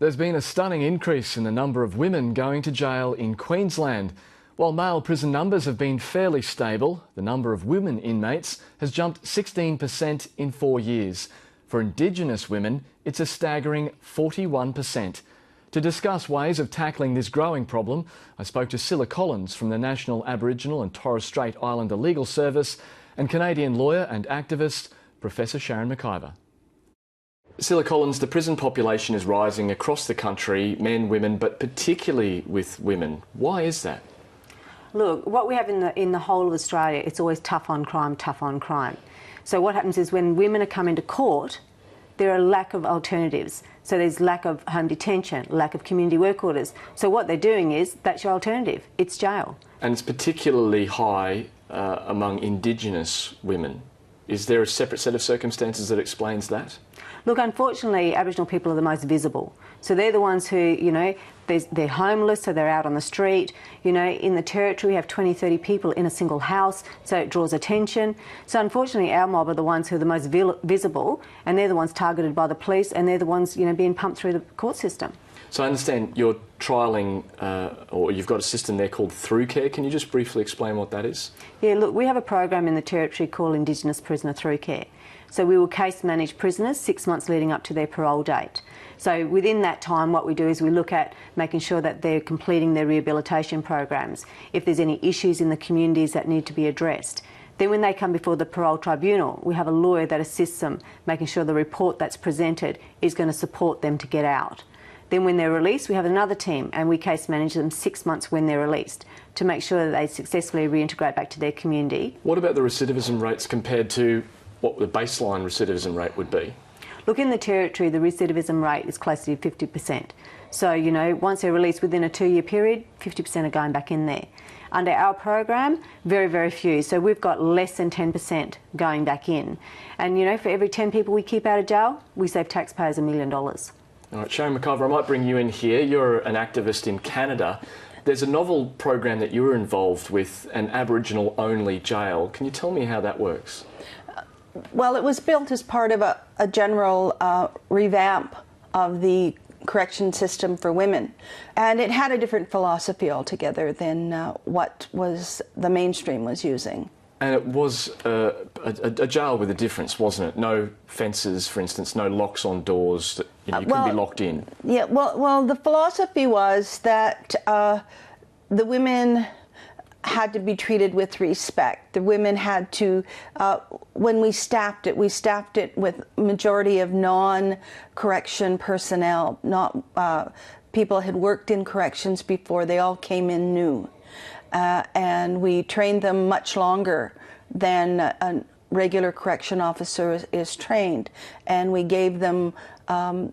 There's been a stunning increase in the number of women going to jail in Queensland. While male prison numbers have been fairly stable, the number of women inmates has jumped 16% in 4 years. For Indigenous women, it's a staggering 41%. To discuss ways of tackling this growing problem, I spoke to Cilla Collins from the National Aboriginal and Torres Strait Islander Legal Service and Canadian lawyer and activist Professor Sharon McIver. Cilla Collins, the prison population is rising across the country, men, women, but particularly with women. Why is that? Look, what we have in the whole of Australia, it's always tough on crime, tough on crime. So what happens is when women are coming to court, there are a lack of alternatives. So there's lack of home detention, lack of community work orders. So what they're doing is, that's your alternative, it's jail. And it's particularly high among Indigenous women. Is there a separate set of circumstances that explains that? Look, unfortunately, Aboriginal people are the most visible. So they're the ones who, you know, they're homeless, so they're out on the street. You know, in the Territory, we have 20, 30 people in a single house, so it draws attention. So unfortunately, our mob are the ones who are the most visible, and they're the ones targeted by the police, and they're the ones, you know, being pumped through the court system. So I understand you're trialling, or you've got a system there called Through Care. Can you just briefly explain what that is? Yeah, look, we have a program in the Territory called Indigenous Prisoner Through Care. So we will case manage prisoners 6 months leading up to their parole date. So within that time, what we do is we look at making sure that they're completing their rehabilitation programs, if there's any issues in the communities that need to be addressed. Then when they come before the parole tribunal, we have a lawyer that assists them, making sure the report that's presented is going to support them to get out. Then when they're released, we have another team and we case manage them 6 months when they're released to make sure that they successfully reintegrate back to their community. What about the recidivism rates compared to what the baseline recidivism rate would be? Look, in the Territory, the recidivism rate is close to 50%. So, you know, once they're released within a 2-year period, 50% are going back in there. Under our program, very, very few. So we've got less than 10% going back in. And, you know, for every 10 people we keep out of jail, we save taxpayers $1 million. All right, Sharon McIver, I might bring you in here. You're an activist in Canada. There's a novel program that you were involved with, an Aboriginal-only jail. Can you tell me how that works? Well, it was built as part of a general revamp of the correction system for women. And it had a different philosophy altogether than what the mainstream was using. And it was a jail with a difference, wasn't it? No fences, for instance, no locks on doors that you couldn't be locked in. Yeah, well, the philosophy was that the women had to be treated with respect. The women had to, when we staffed it with majority of non-correction personnel, not people had worked in corrections before, they all came in new. And we trained them much longer than a regular correction officer is trained. And we gave them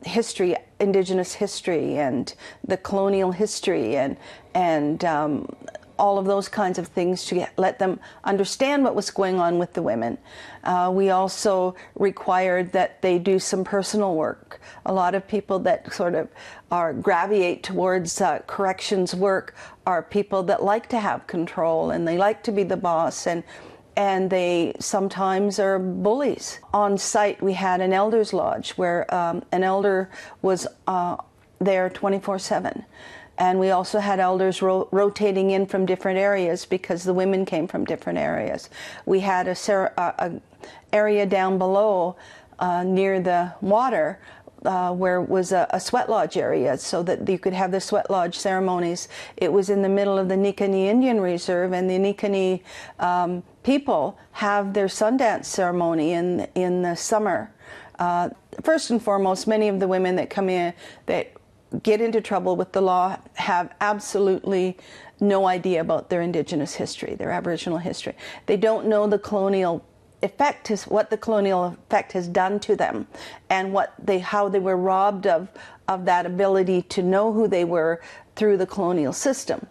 history, Indigenous history and the colonial history and all of those kinds of things to let them understand what was going on with the women. We also required that they do some personal work. A lot of people that sort of gravitate towards corrections work are people that like to have control and they like to be the boss, and they sometimes are bullies. On site we had an elders lodge where an elder was there 24/7. And we also had elders rotating in from different areas because the women came from different areas. We had a area down below near the water where was a sweat lodge area so that you could have the sweat lodge ceremonies. It was in the middle of the Nittany Indian Reserve, and the Nittany people have their Sundance ceremony in the summer. First and foremost, many of the women that come in that get into trouble with the law have absolutely no idea about their Indigenous history, their Aboriginal history. They don't know the colonial effect, what the colonial effect has done to them, and how they were robbed of that ability to know who they were through the colonial system.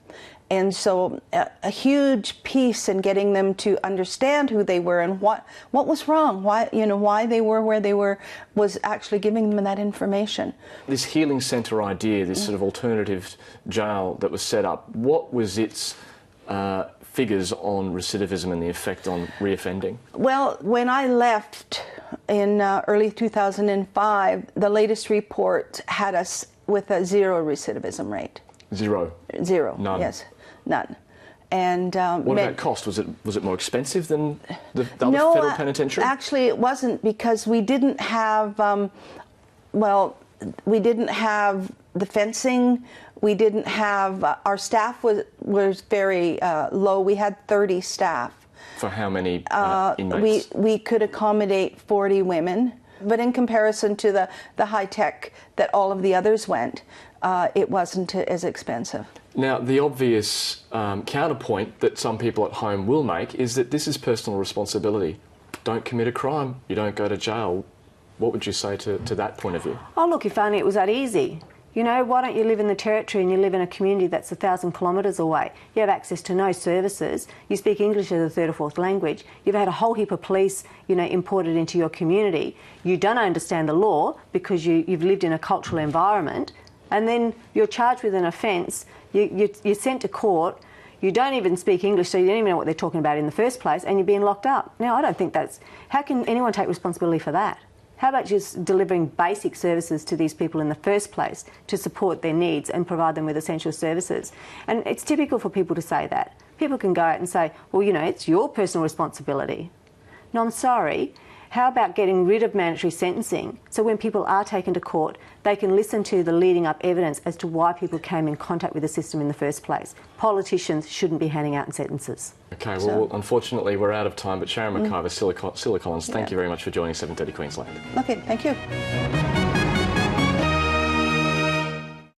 And so a huge piece in getting them to understand who they were and what was wrong, why they were where they were, was actually giving them that information. This healing centre idea, this sort of alternative jail that was set up, what was its figures on recidivism and the effect on reoffending? Well, when I left in early 2005, the latest report had us with a zero recidivism rate. Zero? Zero. None? Yes, none. And what about cost? Was it more expensive than the other federal penitentiary? Actually, it wasn't, because we didn't have we didn't have the fencing. We didn't have our staff was very low. We had 30 staff. For how many inmates? We could accommodate 40 women, but in comparison to the high tech that all of the others went, it wasn't as expensive. Now, the obvious counterpoint that some people at home will make is that this is personal responsibility. Don't commit a crime, you don't go to jail. What would you say to that point of view? Oh, look, if only it was that easy. You know, why don't you live in the Territory and you live in a community that's 1,000 kilometres away? You have access to no services. You speak English as a third or fourth language. You've had a whole heap of police, you know, imported into your community. You don't understand the law because you've lived in a cultural environment, and then you're charged with an offence. You're sent to court. You don't even speak English, so you don't even know what they're talking about in the first place, and you're being locked up. Now, I don't think that's... How can anyone take responsibility for that? How about just delivering basic services to these people in the first place to support their needs and provide them with essential services? And it's typical for people to say that. People can go out and say, well, you know, it's your personal responsibility. No, I'm sorry. How about getting rid of mandatory sentencing so when people are taken to court, they can listen to the leading up evidence as to why people came in contact with the system in the first place? Politicians shouldn't be handing out sentences. Okay, well, unfortunately, we're out of time, but Sharon McIver, Scylla Collins, thank you very much for joining 7:30 Queensland. Okay, thank you.